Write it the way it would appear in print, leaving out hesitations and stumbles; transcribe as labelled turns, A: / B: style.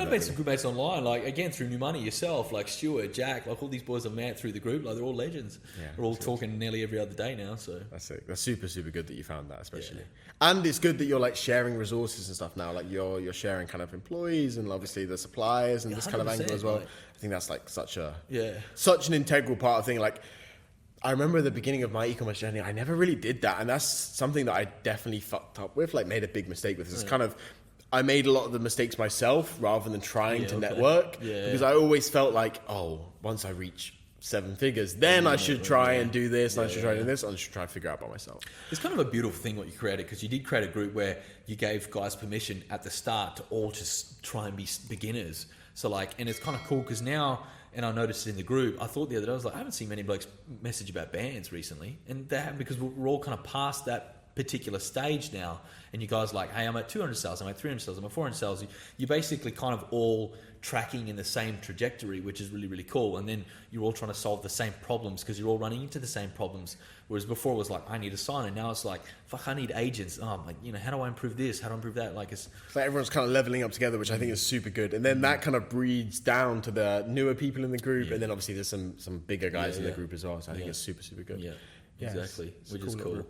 A: I've made some good mates online, like again through New Money yourself, like Stuart, Jack, like all these boys I've met through the group, like they're all legends. We're all talking nearly every other day now. So
B: that's it. That's super good that you found that, especially. And it's good that you're like sharing resources and stuff now. Like you're sharing kind of employees and obviously the suppliers and this kind of angle as well.
A: Like,
B: I think that's like such an integral part of thing. Like I remember at the beginning of my e-commerce journey, I never really did that, and that's something that I definitely fucked up with. Like made a big mistake with. It's kind of I made a lot of the mistakes myself rather than trying to network because I always felt like, oh, once I reach 7 figures, then I should try and do this, and I should try and do this, and I should try and figure out by myself.
A: It's kind of a beautiful thing what you created, because you did create a group where you gave guys permission at the start to all just try and be beginners. So like, and it's kind of cool because now, and I noticed in the group, I thought the other day, I was like, I haven't seen many blokes message about bands recently, and that happened because we're all kind of past that particular stage now, and you guys like, hey, I'm at 200 sales, I'm at 300 sales, I'm at 400 sales. You're basically kind of all tracking in the same trajectory, which is really, really cool. And then you're all trying to solve the same problems because you're all running into the same problems. Whereas before it was like, I need a signer. Now it's like, fuck, I need agents. Oh, like, you know, how do I improve this? How do I improve that? Like, it's
B: like everyone's kind of leveling up together, which I think is super good. And then that kind of breeds down to the newer people in the group. And then obviously there's some bigger guys in the group as well. So I think it's super good.
A: Yeah, exactly. Which is cool.